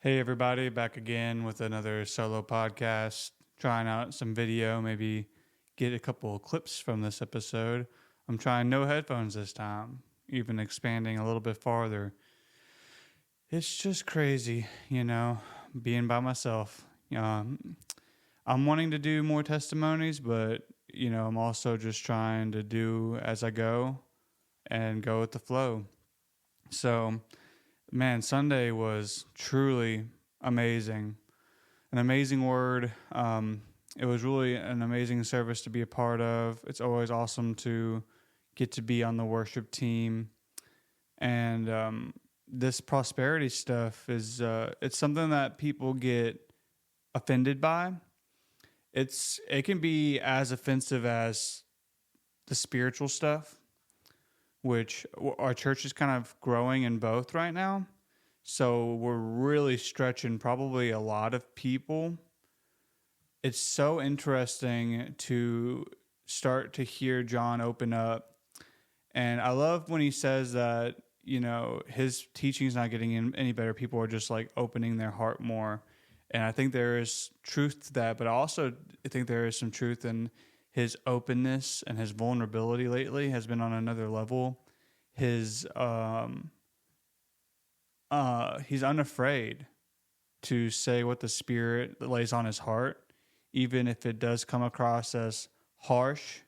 Hey everybody, back again with another solo podcast, trying out some video, maybe get a couple of clips from this episode. I'm trying no headphones this time, even expanding a little bit farther. It's just crazy, being by myself. I'm wanting to do more testimonies, but, I'm also just trying to do as I go and go with the flow. So, man, Sunday was truly amazing. An amazing word. It was really an amazing service to be a part of. It's always awesome to get to be on the worship team. And this prosperity stuff it's something that people get offended by. It can be as offensive as the spiritual stuff, which our church is kind of growing in both right now. So we're really stretching probably a lot of people. It's so interesting to start to hear John open up. And I love when he says that, his teaching is not getting any better. People are just like opening their heart more. And I think there is truth to that, but I also think there is some truth in his openness, and his vulnerability lately has been on another level. His he's unafraid to say what the Spirit lays on his heart, even if it does come across as harsh.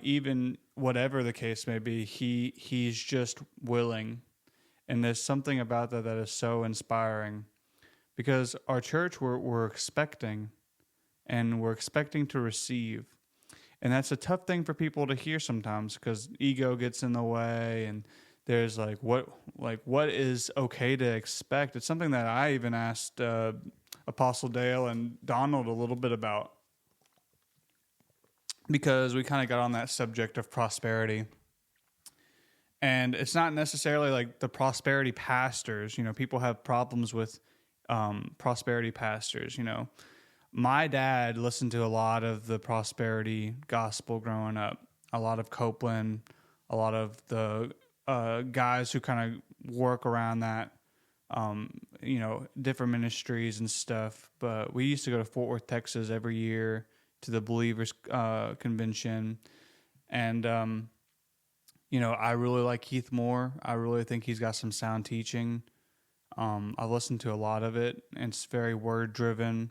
Even whatever the case may be, he's just willing, and there's something about that is so inspiring. Because our church, we're expecting, and we're expecting to receive. And that's a tough thing for people to hear sometimes, because ego gets in the way, and there's what is okay to expect. It's something that I even asked Apostle Dale and Donald a little bit about, because we kind of got on that subject of prosperity. And it's not necessarily like the prosperity pastors. People have problems with prosperity pastors. My dad listened to a lot of the prosperity gospel growing up, a lot of Copeland, a lot of the guys who kind of work around that, different ministries and stuff. But we used to go to Fort Worth, Texas every year to the Believers Convention. And, I really like Keith Moore. I really think he's got some sound teaching. I've listened to a lot of it, and it's very word driven.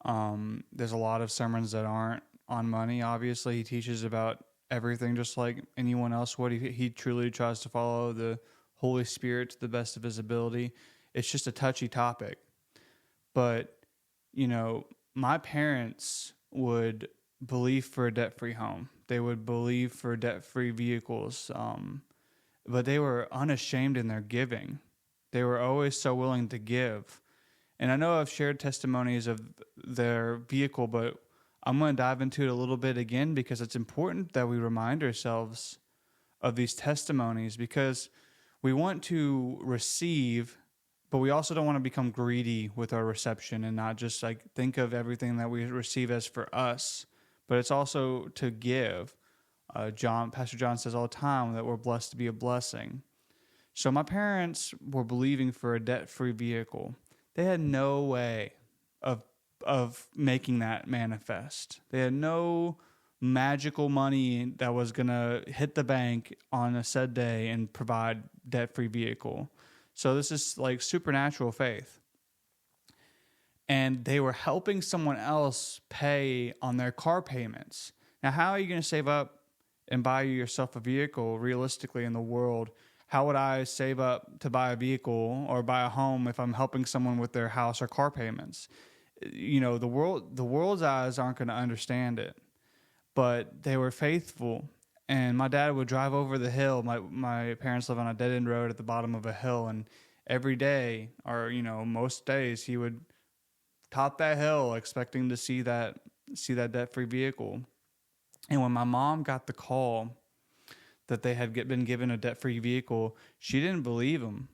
There's a lot of sermons that aren't on money. Obviously, he teaches about everything just like anyone else would. He truly tries to follow the Holy Spirit to the best of his ability. It's just a touchy topic. But, my parents would believe for a debt-free home. They would believe for debt-free vehicles. But they were unashamed in their giving. They were always so willing to give. And I know I've shared testimonies of their vehicle, but I'm going to dive into it a little bit again, because it's important that we remind ourselves of these testimonies, because we want to receive, but we also don't want to become greedy with our reception and not just think of everything that we receive as for us, but it's also to give. Pastor John says all the time that we're blessed to be a blessing. So my parents were believing for a debt-free vehicle. They had no way of making that manifest. They had no magical money that was going to hit the bank on a said day and provide debt-free vehicle. So this is like supernatural faith. And they were helping someone else pay on their car payments. Now, how are you going to save up and buy yourself a vehicle realistically in the world? How would I save up to buy a vehicle or buy a home if I'm helping someone with their house or car payments? The world's eyes aren't going to understand it, but they were faithful. And my dad would drive over the hill. My parents live on a dead-end road at the bottom of a hill, and every day, or most days, he would top that hill expecting to see that debt-free vehicle. And when my mom got the call that they had been given a debt-free vehicle, she didn't believe him.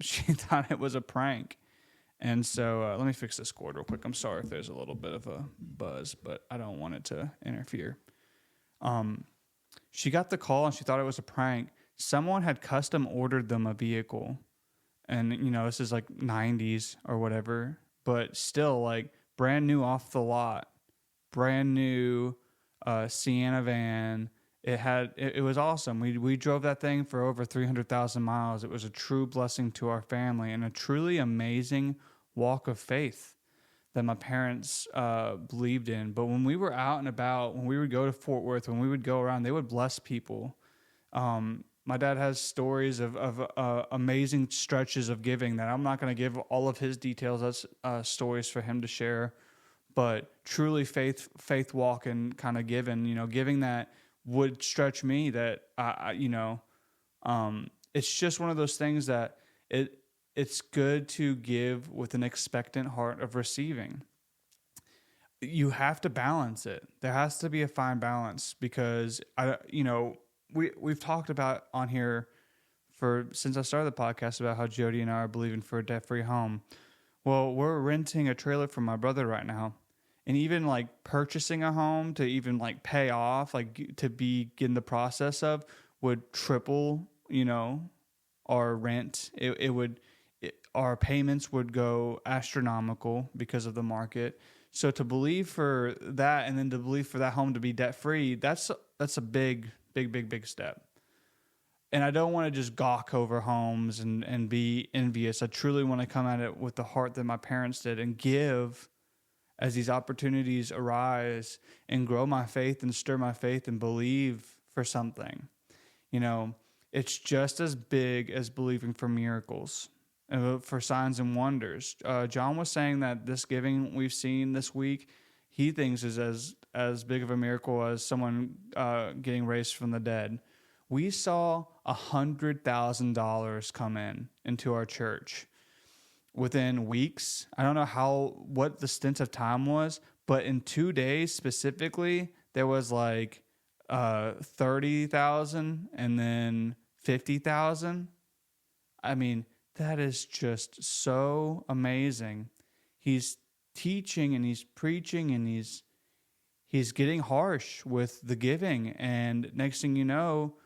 She thought it was a prank. And so let me fix this cord real quick. I'm sorry if there's a little bit of a buzz, but I don't want it to interfere. She got the call and she thought it was a prank. Someone had custom ordered them a vehicle And, this is like 90s or whatever, but still like brand new off the lot, brand new Sienna van. It was awesome. We drove that thing for over 300,000 miles. It was a true blessing to our family and a truly amazing walk of faith that my parents believed in. But when we were out and about, when we would go to Fort Worth, when we would go around, they would bless people. My dad has stories of amazing stretches of giving that I'm not going to give all of his details as stories for him to share, but truly faith walking kind of giving that would stretch me, that it's just one of those things that it's good to give with an expectant heart of receiving. You have to balance it. There has to be a fine balance, because we've talked about on here since I started the podcast about how Jody and I are believing for a debt-free home. Well, we're renting a trailer from my brother right now. And even like purchasing a home to even like pay off, like to begin the process of, would triple, our rent. Our payments would go astronomical because of the market. So to believe for that, and then to believe for that home to be debt free, that's a big step. And I don't want to just gawk over homes and be envious. I truly want to come at it with the heart that my parents did and give as these opportunities arise, and grow my faith and stir my faith and believe for something. It's just as big as believing for miracles, for signs and wonders. John was saying that this giving we've seen this week, he thinks is as big of a miracle as someone getting raised from the dead. We saw $100,000 come into our church within weeks. I don't know what the stint of time was, but in 2 days specifically, there was like 30,000 and then 50,000. I mean, that is just so amazing. He's teaching and he's preaching and he's getting harsh with the giving. And next thing you know,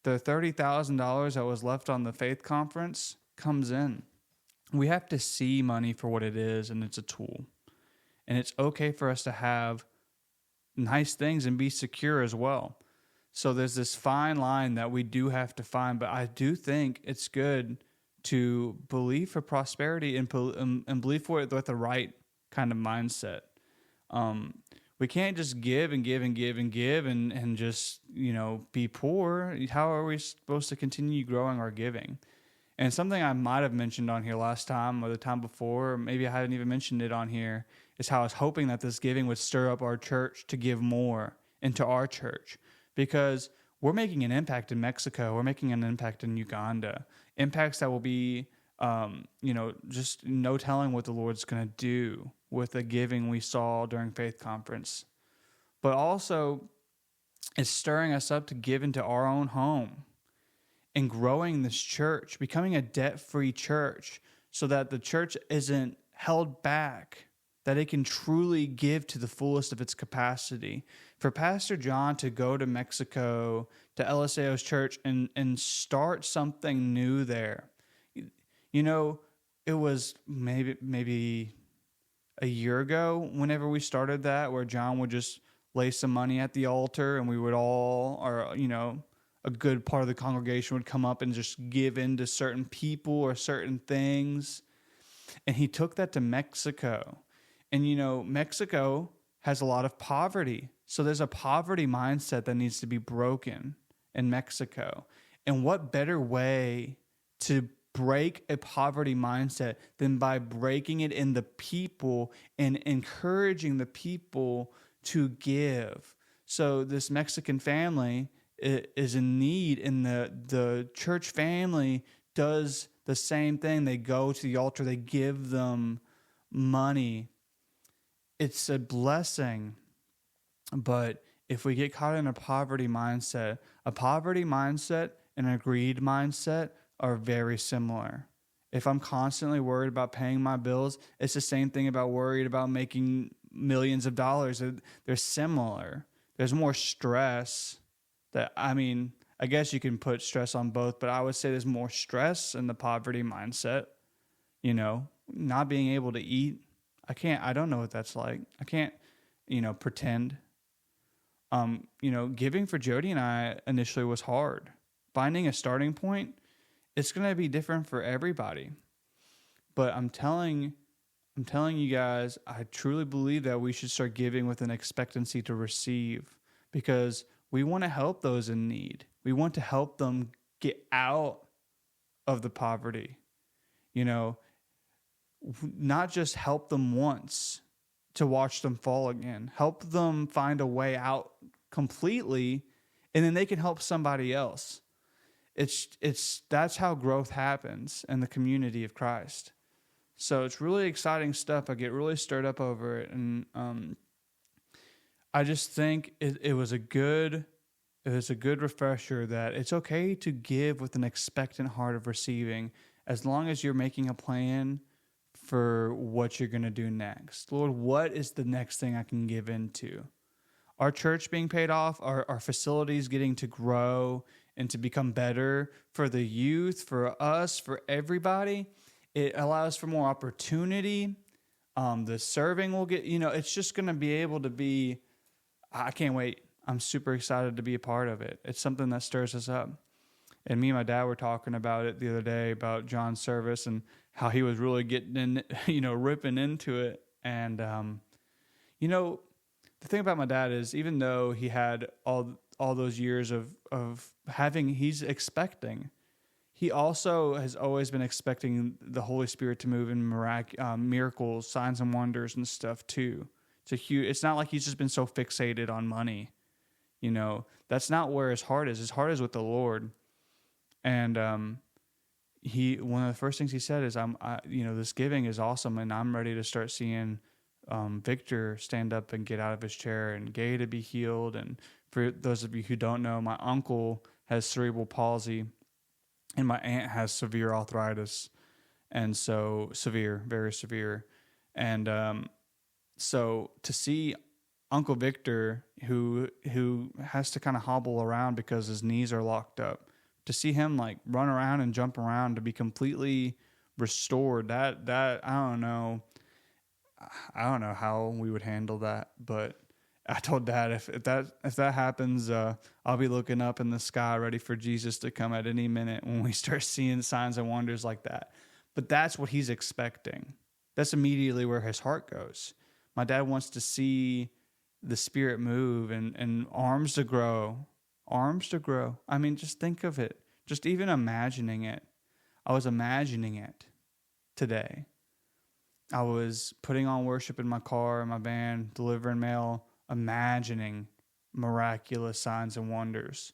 the $30,000 that was left on the faith conference comes in. We have to see money for what it is, and it's a tool. And it's okay for us to have nice things and be secure as well. So there's this fine line that we do have to find, but I do think it's good to believe for prosperity and believe for it with the right kind of mindset. We can't just give and give and give and give and just, be poor. How are we supposed to continue growing our giving? And something I might have mentioned on here last time or the time before, or maybe I hadn't even mentioned it on here, is how I was hoping that this giving would stir up our church to give more into our church, because we're making an impact in Mexico. We're making an impact in Uganda. Impacts that will be, just no telling what the Lord's going to do with the giving we saw during Faith Conference. But also, it's stirring us up to give into our own home and growing this church, becoming a debt-free church, so that the church isn't held back, that it can truly give to the fullest of its capacity. For Pastor John to go to Mexico, to LSAO's church, and start something new there. It was maybe a year ago, whenever we started that, where John would just lay some money at the altar, and we would all, a good part of the congregation would come up and just give in to certain people or certain things. And he took that to Mexico. And, Mexico has a lot of poverty. So there's a poverty mindset that needs to be broken in Mexico. And what better way to break a poverty mindset than by breaking it in the people and encouraging the people to give? So this Mexican family is in need, and the church family does the same thing. They go to the altar, they give them money. It's a blessing. But if we get caught in a poverty mindset and a greed mindset are very similar. If I'm constantly worried about paying my bills, it's the same thing about worried about making millions of dollars. They're similar. There's more stress. I guess you can put stress on both, but I would say there's more stress in the poverty mindset. Not being able to eat. I don't know what that's like. I can't, pretend. Giving for Jody and I initially was hard. Finding a starting point, it's going to be different for everybody. But I'm telling you guys, I truly believe that we should start giving with an expectancy to receive, because we want to help those in need. We want to help them get out of the poverty. Not just help them once to watch them fall again. Help them find a way out completely, and then they can help somebody else. That's how growth happens in the community of Christ. So it's really exciting stuff. I get really stirred up over it, and I just think it was a good refresher that it's okay to give with an expectant heart of receiving, as long as you're making a plan for what you're going to do next. Lord, what is the next thing I can give into? Our church being paid off, our facilities getting to grow and to become better for the youth, for us, for everybody. It allows for more opportunity. The serving will get, it's just going to be able to be, I can't wait. I'm super excited to be a part of it. It's something that stirs us up. And me and my dad were talking about it the other day, about John's service and how he was really getting in, ripping into it. And, the thing about my dad is, even though he had all those years of having, he's expecting, he also has always been expecting the Holy Spirit to move in miracles, signs and wonders and stuff too. It's not like he's just been so fixated on money. That's not where his heart is. His heart is with the Lord. And one of the first things he said is, this giving is awesome, and I'm ready to start seeing Victor stand up and get out of his chair, and Gay to be healed. And for those of you who don't know, my uncle has cerebral palsy, and my aunt has severe arthritis, and so severe, very severe. And so to see Uncle Victor, who has to kind of hobble around because his knees are locked up, to see him like run around and jump around, to be completely restored, that I don't know how we would handle that, but I told Dad, if that happens, I'll be looking up in the sky ready for Jesus to come at any minute when we start seeing signs and wonders like that. But that's what he's expecting. That's immediately where his heart goes. My dad wants to see the Spirit move and arms to grow. I mean, just think of it. Just even imagining it. I was imagining it today. I was putting on worship in my car, in my van, delivering mail, imagining miraculous signs and wonders.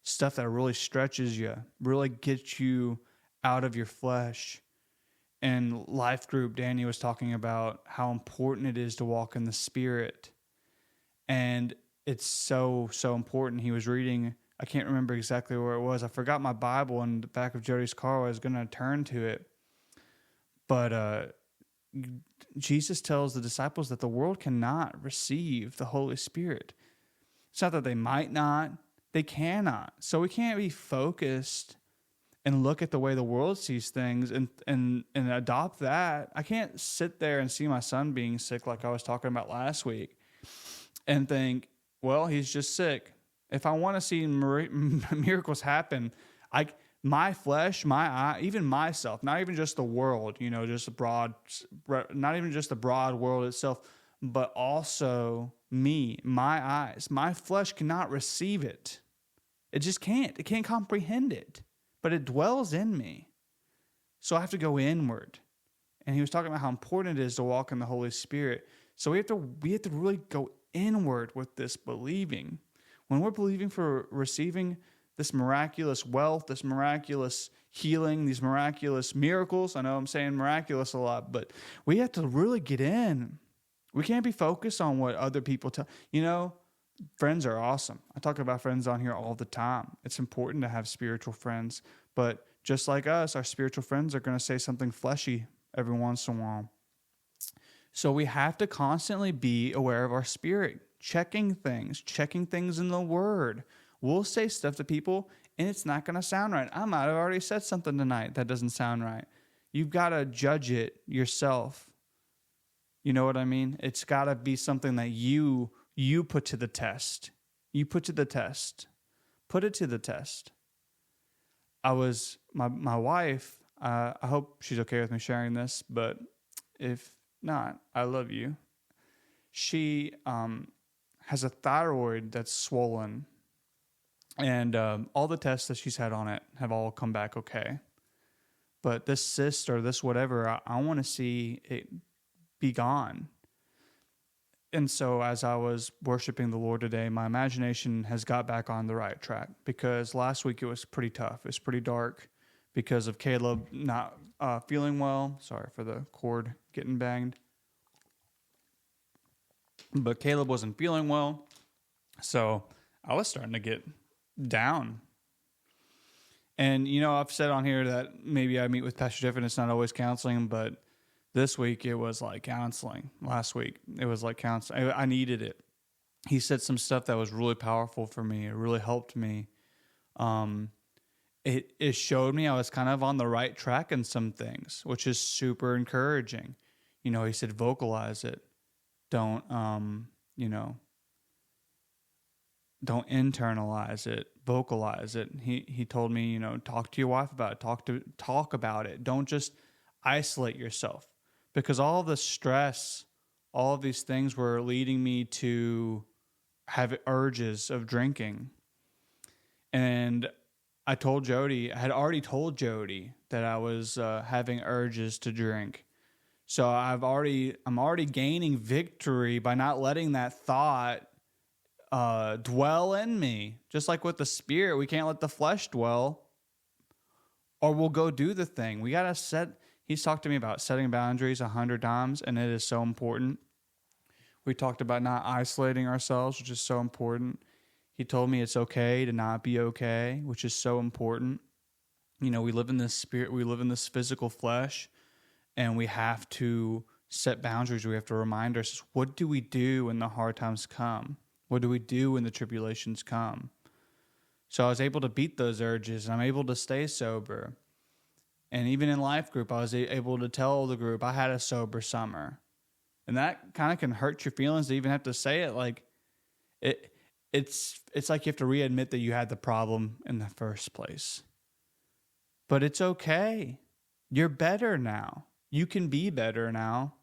Stuff that really stretches you, really gets you out of your flesh. In Life Group, Danny was talking about how important it is to walk in the Spirit. And it's so, so important. He was reading, I can't remember exactly where it was. I forgot my Bible in the back of Jody's car. I was going to turn to it. But Jesus tells the disciples that the world cannot receive the Holy Spirit. It's not that they might not, they cannot. So we can't be focused and look at the way the world sees things and adopt that. I can't sit there and see my son being sick like I was talking about last week and think, well, he's just sick. If I want to see miracles happen, my flesh, my eye, even myself, not even just the world, just not even just the broad world itself, but also me, my eyes, my flesh cannot receive it. It just can't. It can't comprehend it, but it dwells in me. So I have to go inward. And he was talking about how important it is to walk in the Holy Spirit. So we have to really go inward with this believing. When we're believing for receiving this miraculous wealth, this miraculous healing, these miraculous miracles. I know I'm saying miraculous a lot, but we have to really get in. We can't be focused on what other people tell. Friends are awesome. I talk about friends on here all the time. It's important to have spiritual friends, but just like us, our spiritual friends are going to say something fleshy every once in a while. So we have to constantly be aware of our spirit, checking things in the Word. We'll say stuff to people, and it's not going to sound right. I might have already said something tonight that doesn't sound right. You've got to judge it yourself. You know what I mean? It's got to be something that you put to the test. You put to the test. Put it to the test. My wife, I hope she's okay with me sharing this, but if not, I love you. She has a thyroid that's swollen, and all the tests that she's had on it have all come back okay. But this cyst or this whatever, I want to see it be gone. And so as I was worshiping the Lord today, my imagination has got back on the right track, because last week it was pretty tough. It was pretty dark because of Caleb not feeling well. Sorry for the cord getting banged. But Caleb wasn't feeling well, so I was starting to get down. And, I've said on here that maybe I meet with Pastor Jeff and it's not always counseling, but this week it was like counseling. Last week it was like counseling. I needed it. He said some stuff that was really powerful for me. It really helped me. It showed me I was kind of on the right track in some things, which is super encouraging. He said, vocalize it. Don't internalize it, vocalize it. He told me, talk to your wife about it, talk about it. Don't just isolate yourself, because all the stress, all of these things were leading me to have urges of drinking. And I had already told Jody that I was having urges to drink. So I'm already gaining victory by not letting that thought dwell in me. Just like with the spirit, we can't let the flesh dwell, or we'll go do the thing. We got to he's talked to me about setting boundaries 100 times, and it is so important. We talked about not isolating ourselves, which is so important. He told me it's okay to not be okay, which is so important. We live in this spirit, we live in this physical flesh, and we have to set boundaries. We have to remind ourselves, what do we do when the hard times come? What do we do when the tribulations come? So I was able to beat those urges, and I'm able to stay sober. And even in life group, I was able to tell the group I had a sober summer. And that kind of can hurt your feelings to even have to say it. Like, it's like you have to readmit that you had the problem in the first place. But it's okay. You're better now. You can be better now.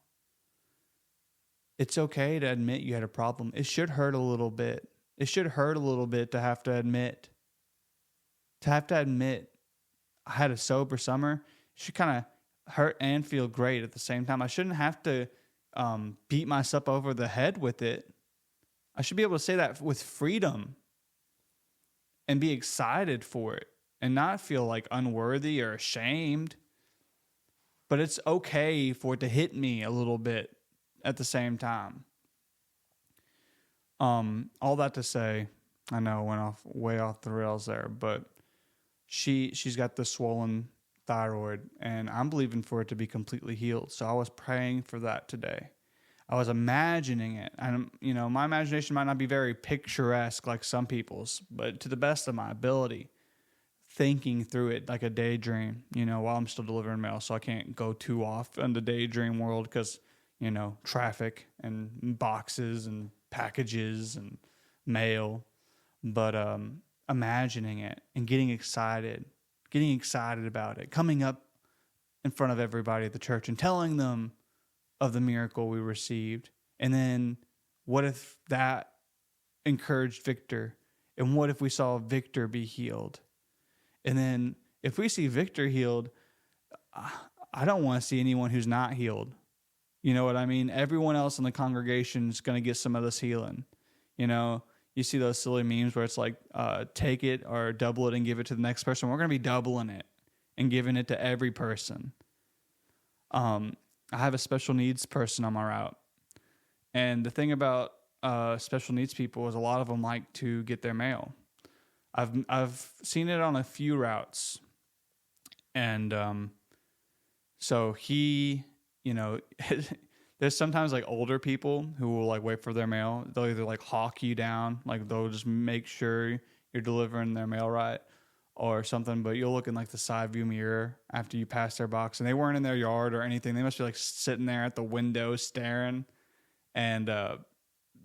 It's okay to admit you had a problem. It should hurt a little bit. It should hurt a little bit to have to admit. I had a sober summer. It should kind of hurt and feel great at the same time. I shouldn't have to beat myself over the head with it. I should be able to say that with freedom and be excited for it and not feel like unworthy or ashamed. But it's okay for it to hit me a little bit at the same time. All that to say, I know I went way off the rails there, but she's got the swollen thyroid, and I'm believing for it to be completely healed. So I was praying for that today. I was imagining it. And, my imagination might not be very picturesque like some people's, but to the best of my ability, thinking through it like a daydream, while I'm still delivering mail. So I can't go too off in the daydream world because, traffic and boxes and packages and mail. But imagining it and getting excited about it, coming up in front of everybody at the church and telling them of the miracle we received. And then what if that encouraged Victor? And what if we saw Victor be healed? And then if we see Victor healed, I don't want to see anyone who's not healed. You know what I mean? Everyone else in the congregation is going to get some of this healing. You see those silly memes where it's like, take it or double it and give it to the next person. We're going to be doubling it and giving it to every person. I have a special needs person on my route. And the thing about special needs people is a lot of them like to get their mail. I've seen it on a few routes. And so he, there's sometimes like older people who will like wait for their mail. They'll either like hawk you down, like they'll just make sure you're delivering their mail right. or something, but you'll look in like the side view mirror after you pass their box, and they weren't in their yard or anything. They must be like sitting there at the window staring, and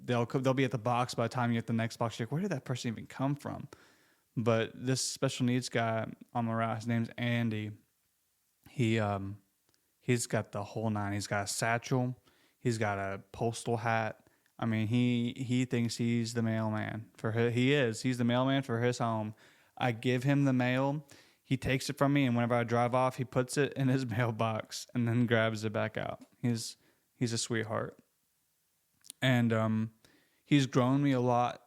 they'll be at the box by the time you get the next box. You're like, where did that person even come from? But this special needs guy on my route, his name's Andy. He's got the whole nine. He's got a satchel. He's got a postal hat. I mean, he thinks he's the mailman for his, he's the mailman for his home. I give him the mail. He takes it from me, and whenever I drive off, he puts it in his mailbox and then grabs it back out. He's a sweetheart. And he's grown me a lot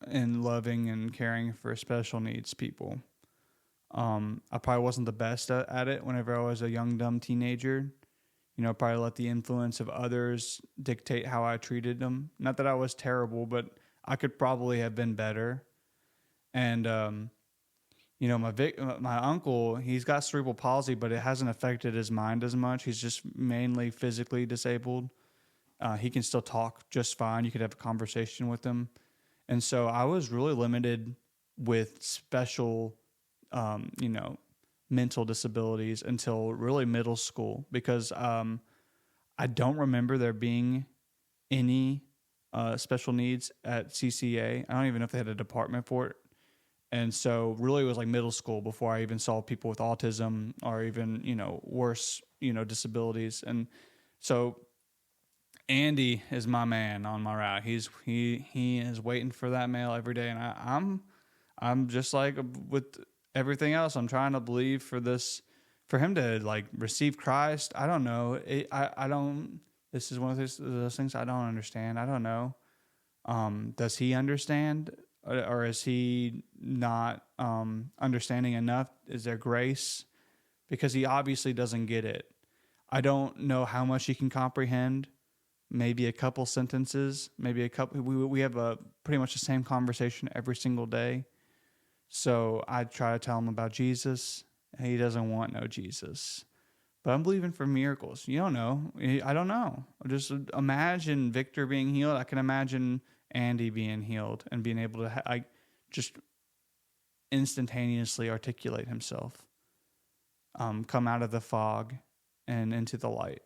in loving and caring for special needs people. I probably wasn't the best at it whenever I was a young, dumb teenager. Probably let the influence of others dictate how I treated them. Not that I was terrible, but I could probably have been better. And, my uncle, he's got cerebral palsy, but it hasn't affected his mind as much. He's just mainly physically disabled. He can still talk just fine. You could have a conversation with him. And so I was really limited with special, mental disabilities until really middle school, because I don't remember there being any special needs at CCA. I don't even know if they had a department for it. And so really it was like middle school before I even saw people with autism or even, worse, disabilities. And so Andy is my man on my route. He is waiting for that mail every day. And I'm just like with everything else. I'm trying to believe for him to like receive Christ. I don't know. This is one of those things I don't understand. I don't know. Does he understand? Or is he not understanding enough? Is there grace? Because he obviously doesn't get it. I don't know how much he can comprehend. Maybe a couple sentences. Maybe a couple. We have pretty much the same conversation every single day. So I try to tell him about Jesus. He doesn't want no Jesus. But I'm believing for miracles. You don't know. I don't know. Just imagine Victor being healed. I can imagine Andy being healed and being able to just instantaneously articulate himself, come out of the fog and into the light.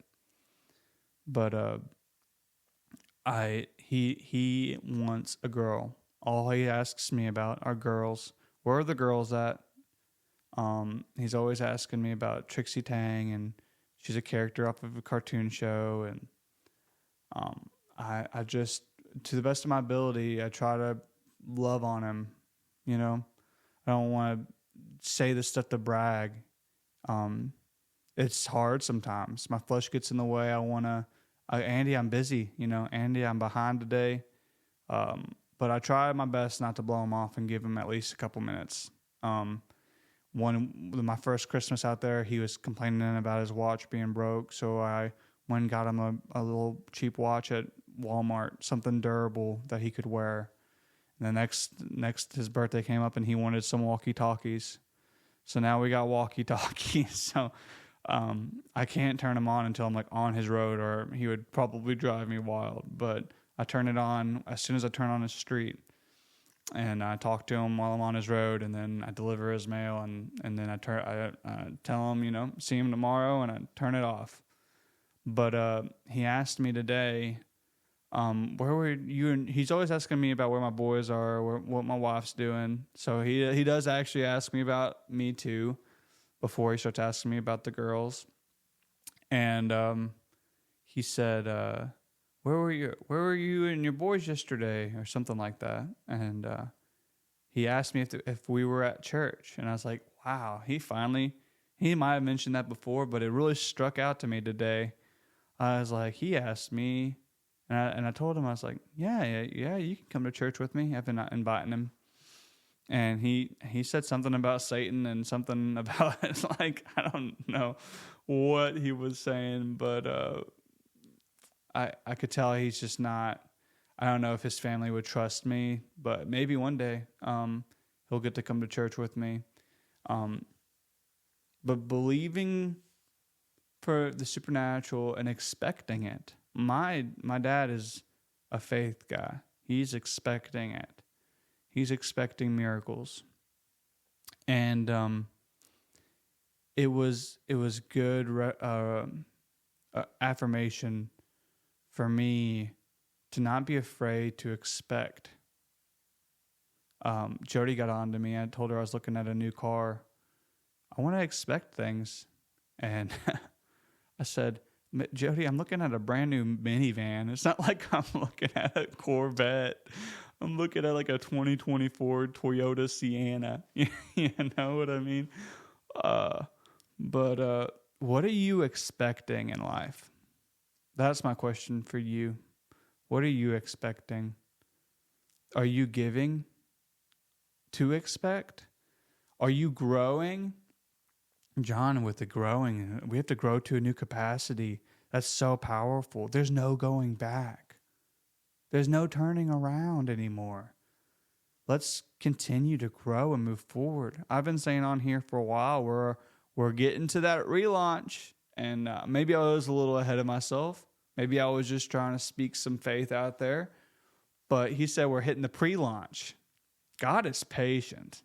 But he wants a girl. All he asks me about are girls. Where are the girls at? He's always asking me about Trixie Tang, and she's a character off of a cartoon show. And I just, to the best of my ability, I try to love on him. I don't want to say this stuff to brag. It's hard sometimes. My flesh gets in the way. Andy, I'm busy. Andy, I'm behind today. But I try my best not to blow him off and give him at least a couple minutes. My first Christmas out there, he was complaining about his watch being broke, so I went and got him a little cheap watch at Walmart, something durable that he could wear. And the next his birthday came up and he wanted some walkie-talkies. So now we got walkie-talkies. So I can't turn him on until I'm like on his road, or he would probably drive me wild. But I turn it on as soon as I turn on his street, and I talk to him while I'm on his road, and then I deliver his mail, and then I tell him, see him tomorrow, and I turn it off. But he asked me today, where were you? And he's always asking me about where my boys are, what my wife's doing. So he does actually ask me about me too, before he starts asking me about the girls. And he said, where were you and your boys yesterday, or something like that. And he asked me if we were at church, and I was like, wow, he might have mentioned that before, but it really struck out to me today. I was like, he asked me, and I told him, I was like, yeah, you can come to church with me. I've been inviting him. And he said something about Satan and something about like, I don't know what he was saying, but I could tell he's just not. I don't know if his family would trust me, but maybe one day he'll get to come to church with me. But believing for the supernatural and expecting it. My dad is a faith guy. He's expecting it. He's expecting miracles. And it was good affirmation for me to not be afraid to expect. Jody got on to me. I told her I was looking at a new car. I want to expect things. And I said, Jody, I'm looking at a brand new minivan. It's not like I'm looking at a Corvette. I'm looking at like a 2024 Toyota Sienna. You know what I mean? But what are you expecting in life? That's my question for you. What are you expecting? Are you giving to expect? Are you growing? John, with the growing, we have to grow to a new capacity. That's so powerful. There's no going back. There's no turning around anymore. Let's continue to grow and move forward. I've been saying on here for a while, we're getting to that relaunch, and maybe I was a little ahead of myself. Maybe I was just trying to speak some faith out there. But he said we're hitting the pre-launch. God is patient.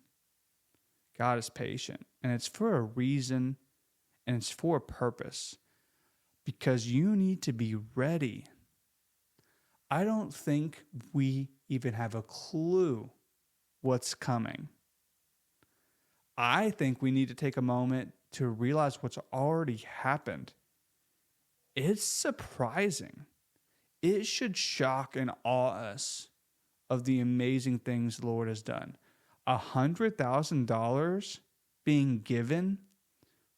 God is patient. And it's for a reason, and it's for a purpose. Because you need to be ready. I don't think we even have a clue what's coming. I think we need to take a moment to realize what's already happened. It's surprising. It should shock and awe us of the amazing things the Lord has done. $100,000 being given.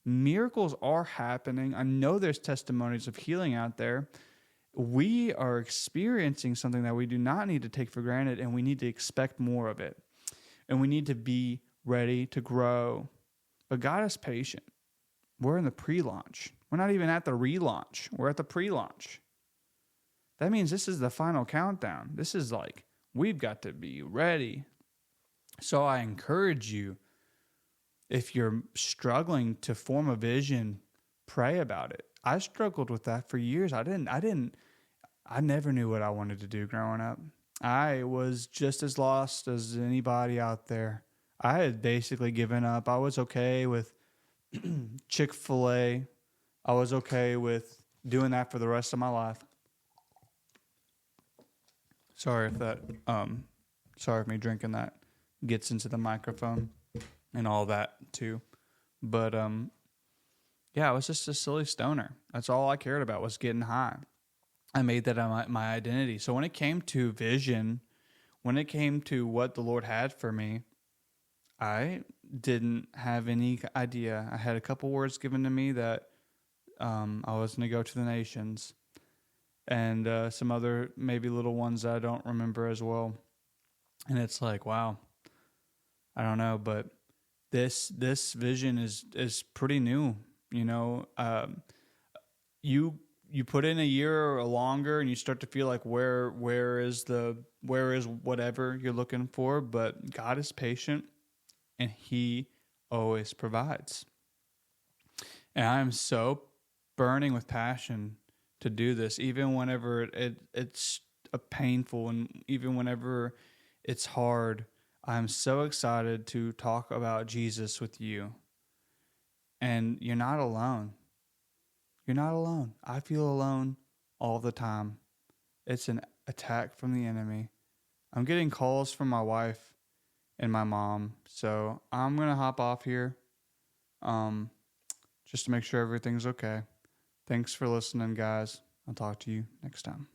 Miracles are happening. I know there's testimonies of healing out there. We are experiencing something that we do not need to take for granted, and we need to expect more of it. And we need to be ready to grow. But God is patient. We're in the pre-launch. We're not even at the relaunch. We're at the pre-launch. That means this is the final countdown. This is like, we've got to be ready. So I encourage you, if you're struggling to form a vision, pray about it. I struggled with that for years. I never knew what I wanted to do growing up. I was just as lost as anybody out there. I had basically given up. I was okay with Chick-fil-A. I was okay with doing that for the rest of my life. Sorry if me drinking that gets into the microphone and all that too. But yeah, I was just a silly stoner. That's all I cared about, was getting high. I made that my identity. So when it came to vision, when it came to what the Lord had for me, I didn't have any idea. I had a couple words given to me that I was going to go to the nations, and some other maybe little ones that I don't remember as well. And it's like, wow, I don't know, but this vision is pretty new. You know, you put in a year or longer, and you start to feel like where is whatever you're looking for. But God is patient, and He always provides. And I'm so burning with passion to do this, even whenever it's painful, and even whenever it's hard. I'm so excited to talk about Jesus with you. And you're not alone. You're not alone. I feel alone all the time. It's an attack from the enemy. I'm getting calls from my wife and my mom, so I'm going to hop off here just to make sure everything's okay. Thanks for listening, guys. I'll talk to you next time.